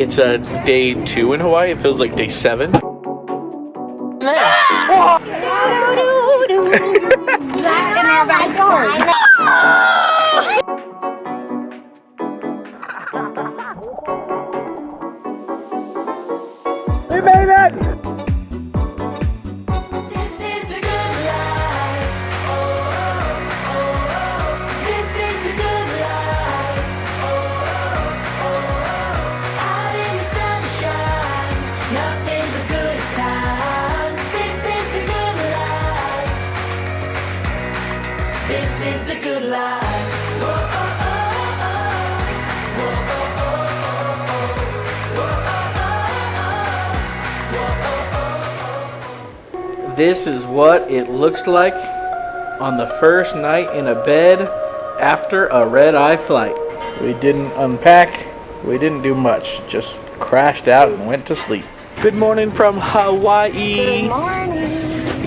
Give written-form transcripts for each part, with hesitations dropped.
It's day 2 in Hawaii. It feels like day 7. Back in our backyard. We made it! This is what it looks like on the first night in a bed after a red-eye flight. We didn't unpack, we didn't do much, just crashed out and went to sleep. Good morning from Hawaii. Good morning.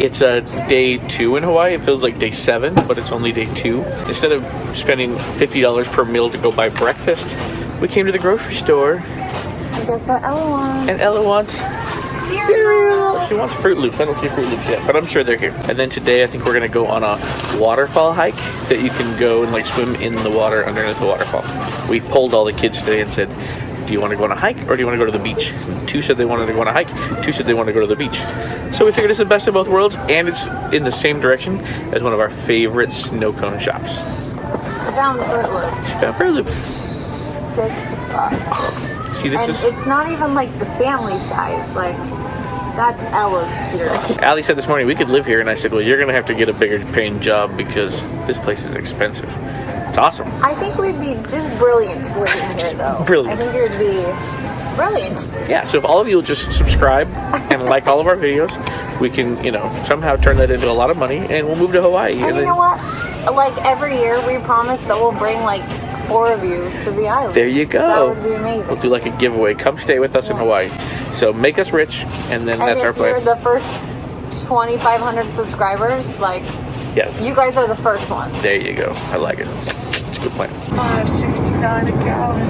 It's day 2 in Hawaii. It feels like day 7, but it's only day 2. Instead of spending $50 per meal to go buy breakfast, we came to the grocery store. And that's what Ella wants. And Ella wants cereal. She wants Fruit Loops. I don't see Fruit Loops yet, but I'm sure they're here. And then today I think we're gonna go on a waterfall hike so that you can go and like swim in the water underneath the waterfall. We polled all the kids today and said, do you want to go on a hike or do you want to go to the beach? 2 said they wanted to go on a hike, 2 said they wanted to go to the beach. So we figured it's the best of both worlds, and it's in the same direction as one of our favorite snow cone shops. I found Fruit Loops. Found Fruit Loops. $6. See, this and is... it's not even like the family size. Like, that's Ella's cereal. Alli said this morning we could live here, and I said, well, you're going to have to get a bigger paying job because this place is expensive. It's awesome. I think we'd be just brilliant living here, though. Brilliant. I think it would be brilliant. Yeah, so if all of you will just subscribe and like all of our videos, we can, you know, somehow turn that into a lot of money, and we'll move to Hawaii. And you know what? Like, every year we promise that we'll bring, like, 4 of you to the island. There you go. That would be amazing. We'll do like a giveaway. Come stay with us in Hawaii. So make us rich, and then that's our plan. And if you're the first 2,500 subscribers, like, yeah, you guys are the first ones. There you go. I like it. It's a good plan. $5.69 a gallon.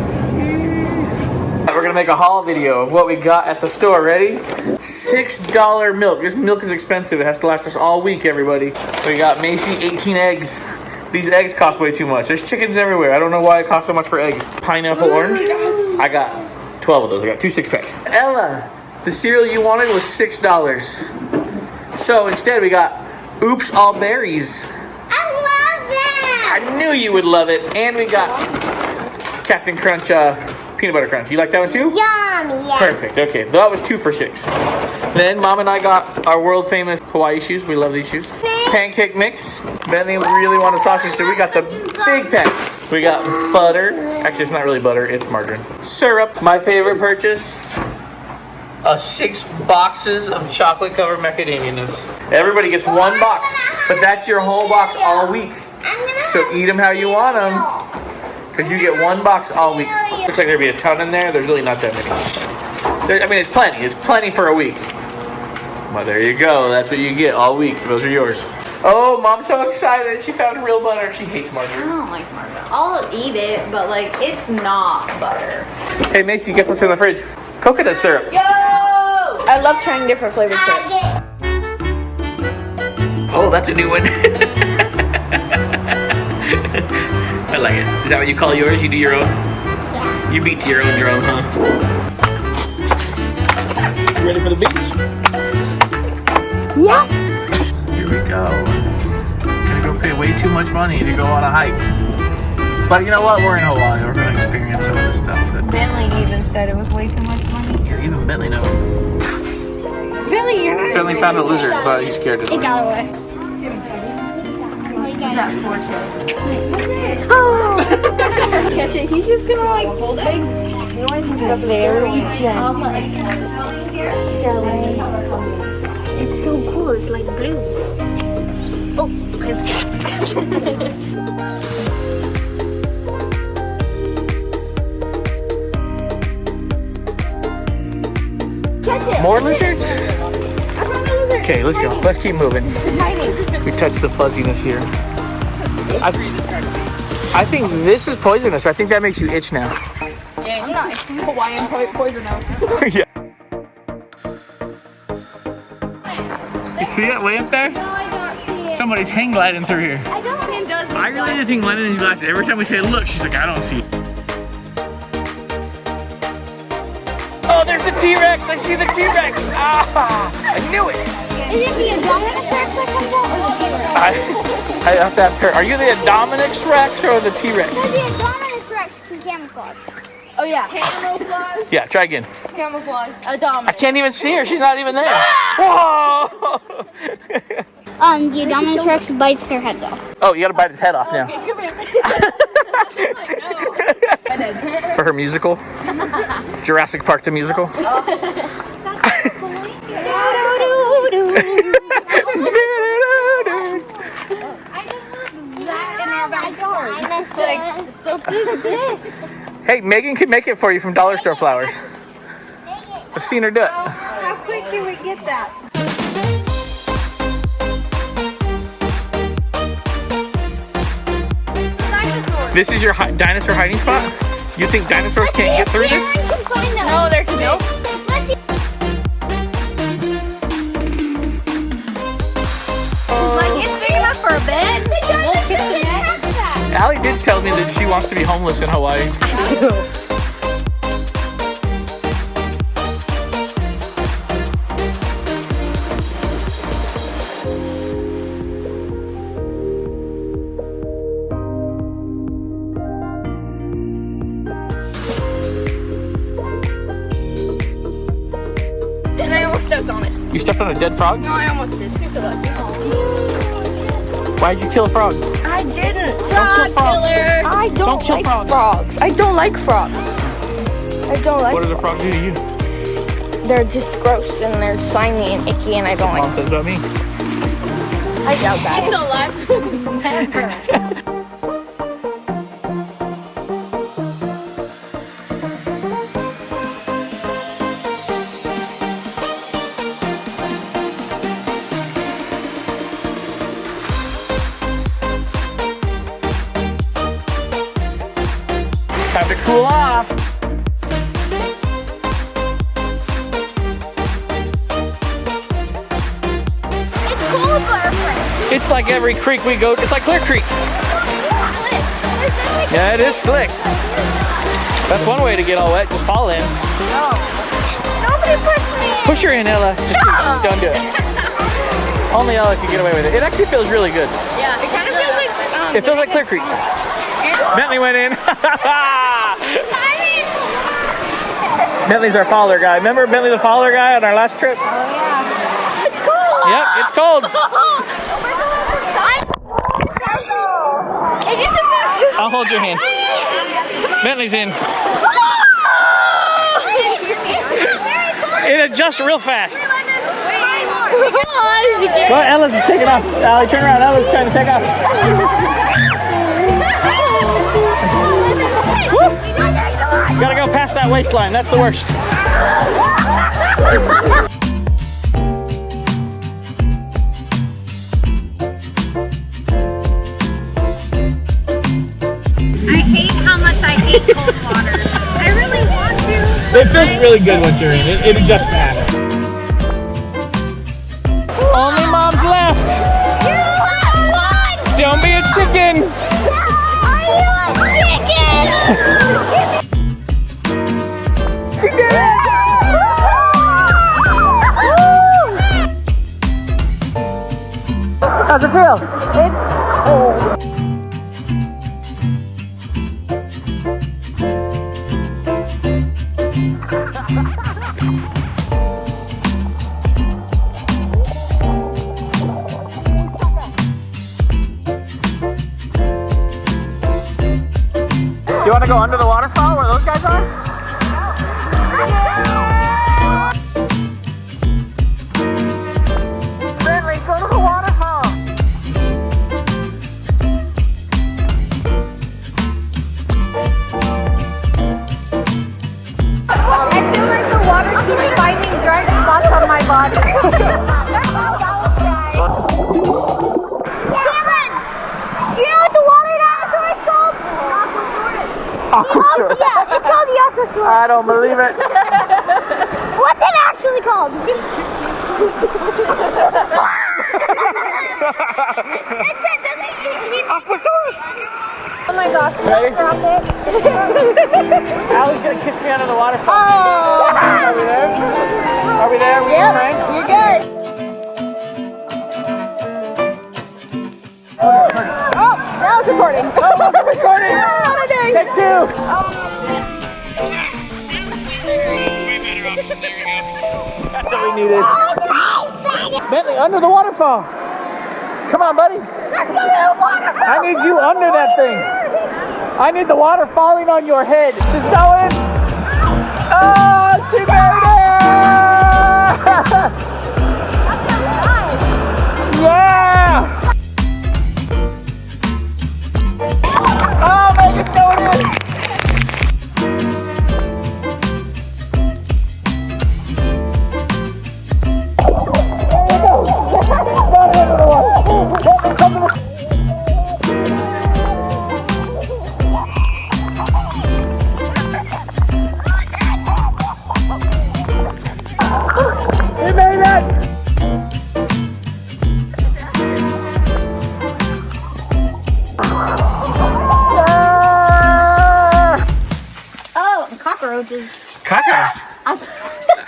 We're gonna make a haul video of what we got at the store. Ready? $6 milk. This milk is expensive. It has to last us all week, everybody. We got Macy 18 eggs. These eggs cost way too much. There's chickens everywhere. I don't know why it costs so much for eggs. Pineapple orange. I got 12 of those. I got 2 6-packs. Ella, the cereal you wanted was $6. So instead we got Oops All Berries. I love that! I knew you would love it. And we got Captain Crunch Peanut Butter Crunch. You like that one too? Yum, yeah. Perfect. Okay, that was 2 for $6. Then Mom and I got our world famous Hawaii shoes. We love these shoes. Pancake mix. Bentley really wanted sausage, so we got the big pack. We got butter. Actually, it's not really butter. It's margarine. Syrup. My favorite purchase. 6 boxes of chocolate covered macadamia nuts. Everybody gets 1 box, but that's your whole box all week. So eat them how you want them, because you get 1 box all week. Looks like there'd be a ton in there. There's really not that many. I mean, it's plenty. It's plenty for a week. Well, there you go. That's what you get all week. Those are yours. Oh, Mom's so excited. She found real butter. She hates I margarine. don't like margarine. I'll eat it, but like, it's not butter. Hey, Macy, guess what's in the fridge? Coconut syrup. Yo! I love trying different flavored syrup. Oh, that's a new one. I like it. Is that what you call yours? You do your own? Yeah. You beat to your own drum, huh? You ready for the beach? Yeah. Here we go. Gonna go pay way too much money to go on a hike. But you know what? We're in Hawaii. We're gonna experience some of the stuff that... Bentley even said it was way too much money. Yeah, even Bentley knows. Bentley, you're not. Bentley found a lizard, but he's scared to It got away. Oh! Catch it. He's just gonna like hold it. Very gentle. It's so cool. It's like blue. Oh, More lizards? Okay, let's go. Let's keep moving. We touched the fuzziness here. I think this is poisonous. I think that makes you itch now. Yeah, it's not. Hawaiian poison oak. Yeah. You see it way up there? No, I don't see it. Somebody's hang gliding through here. I don't. It does. I really didn't think Lennon and glasses. Every time we say look, she's like, I don't see it. Oh, there's the T-Rex. I see the T-Rex. Ah, I knew it. Is it the Indominus Rex that comes out or the T-Rex? I have to ask her. Are you the Indominus Rex or the T-Rex? No, the Indominus Rex can camouflage. Oh yeah. Camouflage. Yeah, try again. Camouflage. A I dominant. can't even see her. She's not even there. Whoa! The Indominus Rex bites their heads off. Oh, you gotta bite his head off now. Come here. For her musical. Jurassic Park the musical. It's so big. Hey, Megan can make it for you from Dollar Store Flowers. I've seen her do it. How quick can we get that? This is your dinosaur hiding spot? You think dinosaurs can't get through this? No, they're too big. Like it's big enough for a bed. Little kitchenette. Alli did tell me that she wants to be homeless in Hawaii. And I almost stepped on it. You stepped on a dead frog? No, I almost did. You're so lucky. Why'd you kill a frog? I didn't. Don't kill frogs. I Don't kill like frogs. frogs. I don't like frogs. I don't like. What does a frog do to you? They're just gross and they're slimy and icky and I don't Mom like. says about me. I doubt that. She's still alive. Time to cool off. It's cool, butterfly. It's like every creek we go. It's like Clear Creek. Yeah, it is slick. That's one way to get all wet. Just fall in. Nobody pushed me in. Push her in, Ella. Just kidding. Don't do it. Only Ella can get away with it. It actually feels really good. Yeah, it kind of feels like. It feels like Clear Creek. Bentley went in. Bentley's our follower guy. Remember Bentley the follower guy on our last trip? Oh yeah. It's cool. Yep, it's cold. I'll hold your hand. Bentley's in. It adjusts real fast. Go, Ella's taking off. Alli, turn around. Ella's trying to take off. You gotta go past that waistline. That's the worst. I hate how much I hate cold water. I really want to. It feels really good once you're in. It adjusts fast. Only mom's left. You're the last one. Don't be a chicken. Are you a chicken? How's it feel? You want to go under the waterfall where those guys are? Bentley, go to the waterfall. I feel like the water keeps finding dry spots on my body. You know what the water dinosaur is called? Aqua Yakuza. Yeah, it's called Yakuza. I don't believe it. What's it actually called? Aquasaurus. Oh my gosh. Ready? Drop it. Allie's gonna kick me under the waterfall. Oh! Are we there? Are we there? We Yep, Frank? you're good. Oh, that was recording. Oh, look, it's recording. Take two. That's what we needed. Bentley, under the waterfall. Come on, buddy. I need you under that thing. I need the water falling on your head. She's going. Oh, she made it! Yeah! Oh, Megan's going in. We made it! Oh, cockroaches. Cockroach.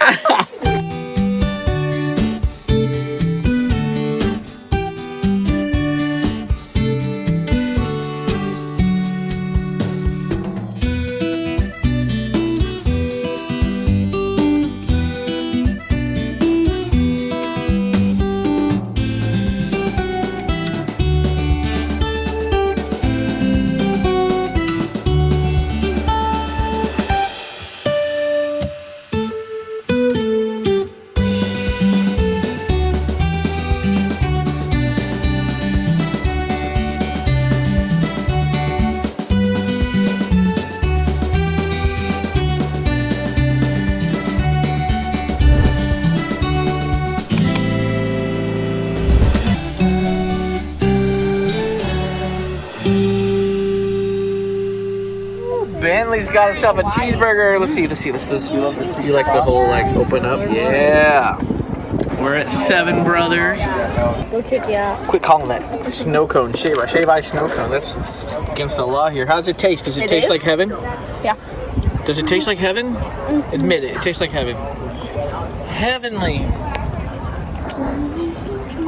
Bentley's got himself a cheeseburger. Let's see. You like the whole open up? Yeah. We're at Seven Brothers. Go check it out. Quit calling that snow cone. Shave ice snow cone. That's against the law here. How does it taste? Does it taste is? like heaven? Yeah. Does it taste like heaven? Admit it. It tastes like heaven. Heavenly.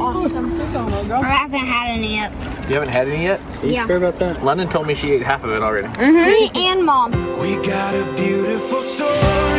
I haven't had any yet. You haven't had any yet? Are you Yeah. sure about that? London told me she ate half of it already. Me and Mom. We got a beautiful story.